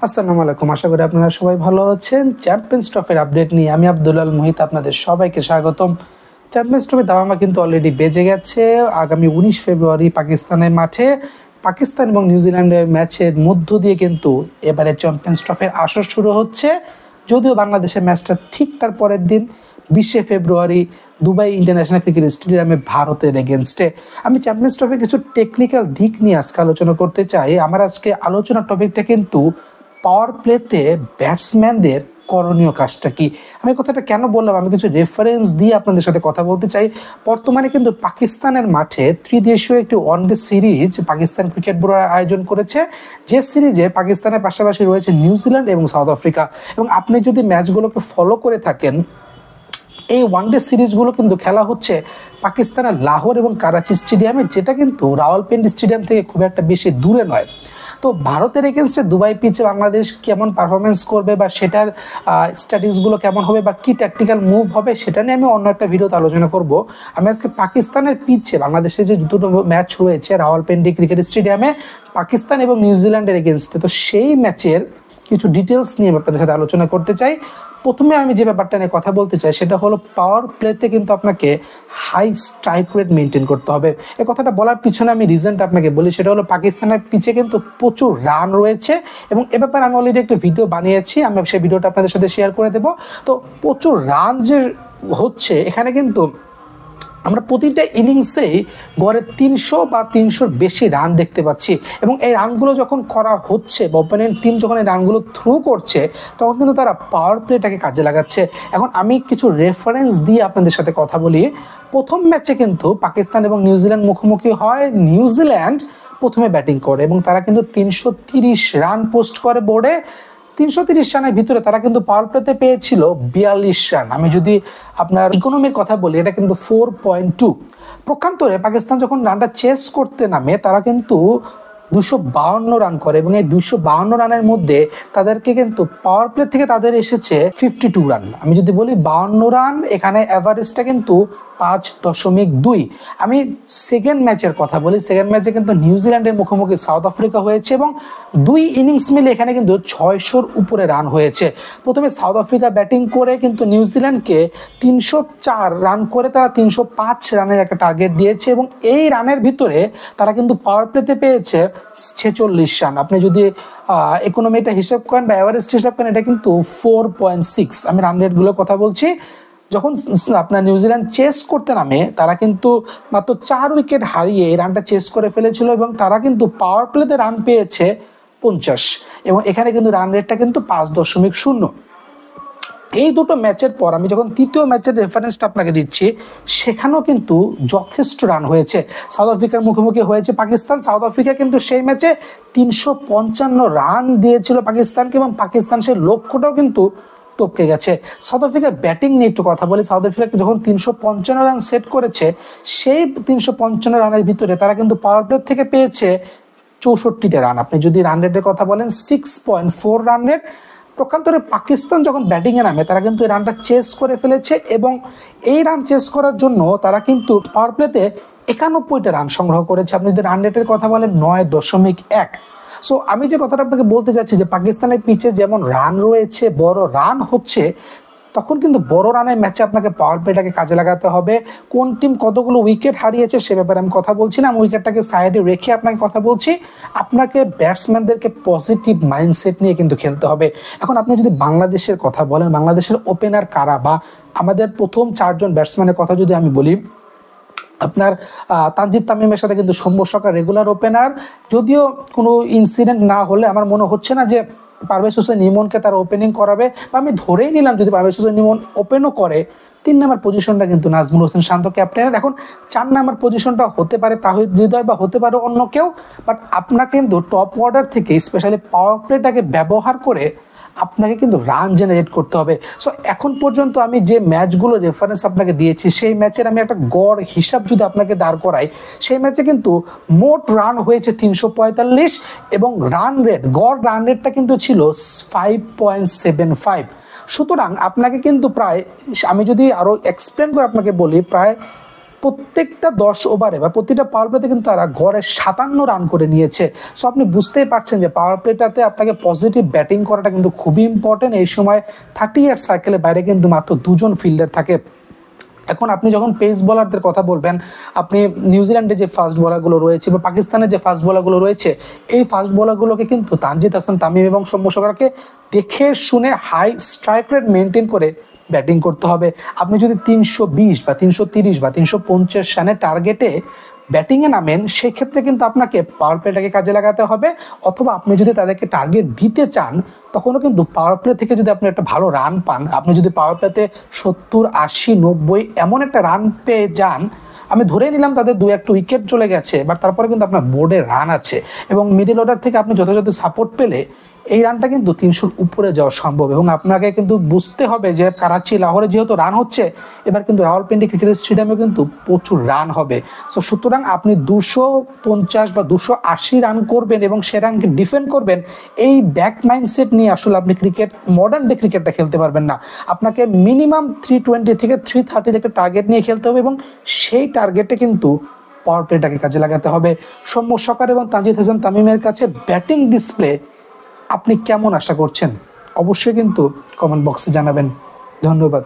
আসসালামু আলাইকুম, আশা করি আপনারা সবাই ভালো আছেন। চ্যাম্পিয়ন্স ট্রফির আপডেট নিয়ে আমি আব্দুলাল মুহিত আপনাদের সবাইকে স্বাগতম। চ্যাম্পিয়ন্স ট্রফির দামামা কিন্তু অলরেডি বেজে গেছে। আগামী 19 ফেব্রুয়ারি পাকিস্তানের মাঠে পাকিস্তান এবং নিউজিল্যান্ডের ম্যাচের মধ্য দিয়ে কিন্তু এবারে চ্যাম্পিয়ন্স ট্রফির আসর শুরু হচ্ছে। যদিও বাংলাদেশের ম্যাচটা ঠিক তার পরের দিন 20 ফেব্রুয়ারি দুবাই ইন্টারন্যাশনাল ক্রিকেট স্টেডিয়ামে ভারতের এগেনস্টে। আমি চ্যাম্পিয়ন্স ট্রফির কিছু টেকনিক্যাল দিক নিয়ে আজকে আলোচনা করতে চাই। আমার আজকে আলোচনার টপিকটা কিন্তু পাওয়ার প্লেতে ব্যাটসম্যানদের করণীয় কাজটা কি। আমি কথাটা কেন বললাম, আমি কিছু রেফারেন্স দিয়ে আপনাদের সাথে কথা বলতে চাই। বর্তমানে কিন্তু পাকিস্তানের মাঠে ত্রিদেশীয় একটি one day series Pakistan cricket board আয়োজন করেছে, যে সিরিজে পাকিস্তানের পাশাপাশি রয়েছে নিউজিল্যান্ড এবং সাউথ আফ্রিকা। এবং আপনি যদি ম্যাচগুলোকে ফলো করে থাকেন, এই ওয়ানডে সিরিজগুলো কিন্তু খেলা হচ্ছে পাকিস্তানের লাহোর এবং করাচি স্টেডিয়ামে, যেটা কিন্তু রাওয়ালপিন্ডি স্টেডিয়াম থেকে খুব একটা বেশি দূরে নয়। তো ভারতের এগেনস্টে দুবাই পিচে বাংলাদেশ কেমন পারফরমেন্স করবে বা সেটার স্ট্র্যাটেজিগুলো কেমন হবে বা কি ট্যাকটিক্যাল মুভ হবে সেটা নিয়ে আমি অন্য একটা ভিডিওতে আলোচনা করব। আমি আজকে পাকিস্তানের পিচে বাংলাদেশের যে দুটো ম্যাচ রয়েছে রাওয়ালপিন্ডি ক্রিকেট স্টেডিয়ামে পাকিস্তান এবং নিউজিল্যান্ডের এগেনস্টে, তো সেই ম্যাচের কিছু ডিটেলস নিয়ে আপনাদের সাথে আলোচনা করতে চাই। প্রথমে আমি যে ব্যাপারটা নিয়ে কথা বলতে চাই সেটা হলো পাওয়ার প্লেতে কিন্তু আপনাকে হাই স্ট্রাইক রেট মেনটেন করতে হবে। এই কথাটা বলার পিছনে আমি রিজনটা আপনাকে বলি, সেটা হলো পাকিস্তানের পিচে কিন্তু প্রচুর রান রয়েছে এবং এ ব্যাপারে আমি অলরেডি একটা ভিডিও বানিয়েছি, আমি সেই ভিডিওটা আপনাদের সাথে শেয়ার করে দেবো। তো প্রচুর রান যে হচ্ছে, এখানে কিন্তু আমরা প্রতিটা ইনিংসেই গড়ে 300 বা 300-র বেশি রান দেখতে পাচ্ছি। এবং এই রানগুলো যখন করা হচ্ছে বা ওপোনেন্ট টিম যখন এই রানগুলো থ্রু করছে, তখন কিন্তু তারা পাওয়ার প্লেটাকে কাজে লাগাচ্ছে। এখন আমি কিছু রেফারেন্স দিয়ে আপনাদের সাথে কথা বলি। প্রথম ম্যাচে কিন্তু পাকিস্তান এবং নিউজিল্যান্ড মুখোমুখি হয়। নিউজিল্যান্ড প্রথমে ব্যাটিং করে এবং তারা কিন্তু 330 রান পোস্ট করে বোর্ডে। 330 রানের ভিতরে তারা কিন্তু পাওয়ার প্লেতে পেয়েছিল 42 রান। আমি যদি আপনার ইকোনমির কথা বলি, এটা কিন্তু 4.2। প্রকান্তরে পাকিস্তান যখন রানটা চেস করতে নামে, তারা কিন্তু 252 রান করে এবং এই 252 রানের মধ্যে তাদেরকে কিন্তু পাওয়ার প্লে থেকে তাদের এসেছে 52 রান। আমি যদি বলি 52 রান, এখানে অ্যাভারেজটা কিন্তু 5.2। আমি সেকেন্ড ম্যাচের কথা বলি, সেকেন্ড ম্যাচে কিন্তু নিউজিল্যান্ডের মুখোমুখি সাউথ আফ্রিকা হয়েছে এবং দুই ইনিংস মিলে এখানে কিন্তু 600-র উপরে রান হয়েছে। প্রথমে সাউথ আফ্রিকা ব্যাটিং করে কিন্তু নিউজিল্যান্ডকে 304 রান করে তারা 305 রানের একটা টার্গেট দিয়েছে এবং এই রানের ভিতরে তারা কিন্তু পাওয়ার প্লেতে পেয়েছে 46 রান। আপনি যদি ইকোনমিটা হিসাব করেন বা অ্যাভারেজটা হিসাব করেন, এটা কিন্তু 4.6। আমি রান রেটগুলোর কথা বলছি। যখন আপনার নিউজিল্যান্ড চেস করতে নামে, তারা কিন্তু মাত্র 4 উইকেট হারিয়ে এই রানটা চেস করে ফেলেছিল এবং তারা কিন্তু পাওয়ার প্লেতে রান পেয়েছে 50 এবং এখানে কিন্তু রান রেটটা কিন্তু 5.0। এই দুটো ম্যাচের পর আমি যখন তৃতীয় ম্যাচের রেফারেন্সটা আপনাকে দিচ্ছি, সেখানেও কিন্তু যথেষ্ট রান হয়েছে। সাউথ আফ্রিকার মুখোমুখি হয়েছে পাকিস্তান। সাউথ আফ্রিকা কিন্তু সেই ম্যাচে 355 রান দিয়েছিল পাকিস্তানকে এবং পাকিস্তান সেই লক্ষ্যটাও কিন্তু টপকে গেছে। সাউথ আফ্রিকার ব্যাটিং নিয়ে একটু কথা বলি। সাউথ আফ্রিকা যখন 355 রান সেট করেছে, সেই 355 রানের ভিতরে তারা কিন্তু পাওয়ার প্লে থেকে পেয়েছে 64টা রান। আপনি যদি রান রেটের কথা বলেন, 6.4 রান রেট। প্রকান্তরে পাকিস্তান যখন ব্যাটিংয়ে নামে, তারা কিন্তু এই রানটা চেস করে ফেলেছে এবং এই রান চেস করার জন্য তারা কিন্তু পাওয়ার প্লেতে 91টা রান সংগ্রহ করেছে। আপনি যদি রান রেটের কথা বলেন, 9.1। সো আমি যে কথাটা আপনাকে বলতে চাচ্ছি যে পাকিস্তানের পিচে যেমন রান রয়েছে, বড় রান হচ্ছে, তখন কিন্তু বড় রানের ম্যাচে আপনাকে পাওয়ার প্লেটাকে কাজে লাগাতে হবে। কোন টিম কতগুলো উইকেট হারিয়েছে সে ব্যাপারে আমি কথা বলছি না, আমি উইকেটটাকে সাইডে রেখে আপনাকে কথা বলছি। আপনাকে ব্যাটসম্যানদেরকে পজিটিভ মাইন্ডসেট নিয়ে কিন্তু খেলতে হবে। এখন আপনি যদি বাংলাদেশের কথা বলেন, বাংলাদেশের ওপেনার কারা বা আমাদের প্রথম 4 জন ব্যাটসম্যানের কথা যদি আমি বলি, আপনার তানজিদ তামিমের সাথে কিন্তু সৌম্য সরকার রেগুলার ওপেনার। যদিও কোনো ইনসিডেন্ট না হলে আমার মনে হচ্ছে না যে পারভেজ হোসেন ইমনকে তারা ওপেনিং করাবে, বা আমি ধরেই নিলাম যদি পারভেজ হোসেন ইমন ওপেনও করে, 3 নম্বর পজিশনটা কিন্তু নাজমুল হোসেন শান্ত ক্যাপ্টেনের। এখন 4 নম্বর পজিশনটা হতে পারে তাহিদ হৃদয় বা হতে পারে অন্য কেউ, বাট আপনাকে কিন্তু টপ অর্ডার থেকে স্পেশালি পাওয়ার প্লেটাকে ব্যবহার করে আপনাকে কিন্তু রান জেনারেট করতে হবে। সো এখন পর্যন্ত আমি যে ম্যাচগুলো রেফারেন্স আপনাকে দিয়েছি, সেই ম্যাচের আমি একটা গড় হিসাব যদি আপনাকে দাঁড় করাই, সেই ম্যাচে কিন্তু মোট রান হয়েছে 345 এবং রান রেট, গড় রান রেটটা কিন্তু ছিল 5.75। সুতরাং আপনাকে কিন্তু প্রায়, আমি যদি আরও এক্সপ্লেন করে আপনাকে বলি, প্রায় প্রত্যেকটা 10 ওভারে বা প্রতিটা পাওয়ার প্লেতে কিন্তু তারা গড়ে 57 রান করে নিয়েছে। সো আপনি বুঝতেই পারছেন যে পাওয়ার প্লেটাতে আপনাকে পজিটিভ ব্যাটিং করাটা কিন্তু খুবই ইম্পর্টেন্ট। এই সময় 30 ইয়ার সার্কেলের বাইরে কিন্তু মাত্র 2জন ফিল্ডার থাকে। এখন আপনি যখন পেস বোলারদের কথা বলবেন, আপনি নিউজিল্যান্ডে যে ফাস্ট বোলারগুলো রয়েছে বা পাকিস্তানের যে ফাস্ট বোলারগুলো রয়েছে, এই ফাস্ট বোলারগুলোকে কিন্তু তানজিদ হাসান তামিম এবং সৌম্য সরকারকে দেখে শুনে হাই স্ট্রাইক রেট মেনটেন করে ব্যাটিং করতে হবে। আপনি যদি 320 বা 330 বা 350 রানের টার্গেটে ব্যাটিংয়ে নামেন, সেক্ষেত্রে কিন্তু আপনাকে পাওয়ার প্লেটাকে কাজে লাগাতে হবে। অথবা আপনি যদি তাদেরকে টার্গেট দিতে চান, তখনও কিন্তু পাওয়ার প্লে থেকে যদি আপনি একটা ভালো রান পান, আপনি যদি পাওয়ার প্লেতে 70, 80, 90 এমন একটা রান পেয়ে যান, আমি ধরে নিলাম তাদের 2-1 উইকেট চলে গেছে, বাট তারপরে কিন্তু আপনার বোর্ডে রান আছে এবং মিডল অর্ডার থেকে আপনি যথাযথ সাপোর্ট পেলে এই রানটা কিন্তু 300-র উপরে যাওয়া সম্ভব। এবং আপনাকে কিন্তু বুঝতে হবে যে করাচি, লাহোরে যেহেতু রান হচ্ছে, এবার কিন্তু রাওয়ালপিন্ডি ক্রিকেট স্টেডিয়ামে কিন্তু প্রচুর রান হবে। সো সুতরাং আপনি 250 বা 280 রান করবেন এবং সে রানকে ডিফেন্ড করবেন, এই ব্যাক মাইন্ডসেট নিয়ে আসলে আপনি মডার্ন ডে ক্রিকেটটা খেলতে পারবেন না। আপনাকে মিনিমাম 320 থেকে 330 একটা টার্গেট নিয়ে খেলতে হবে এবং সেই টার্গেটে কিন্তু পাওয়ার প্লেটাকে কাজে লাগাতে হবে। সৌম্য সরকার এবং তানজিদ হাসান তামিমের কাছে ব্যাটিং ডিসপ্লে আপনি কেমন আশা করছেন? অবশ্যই কিন্তু কমেন্ট বক্সে জানাবেন। ধন্যবাদ।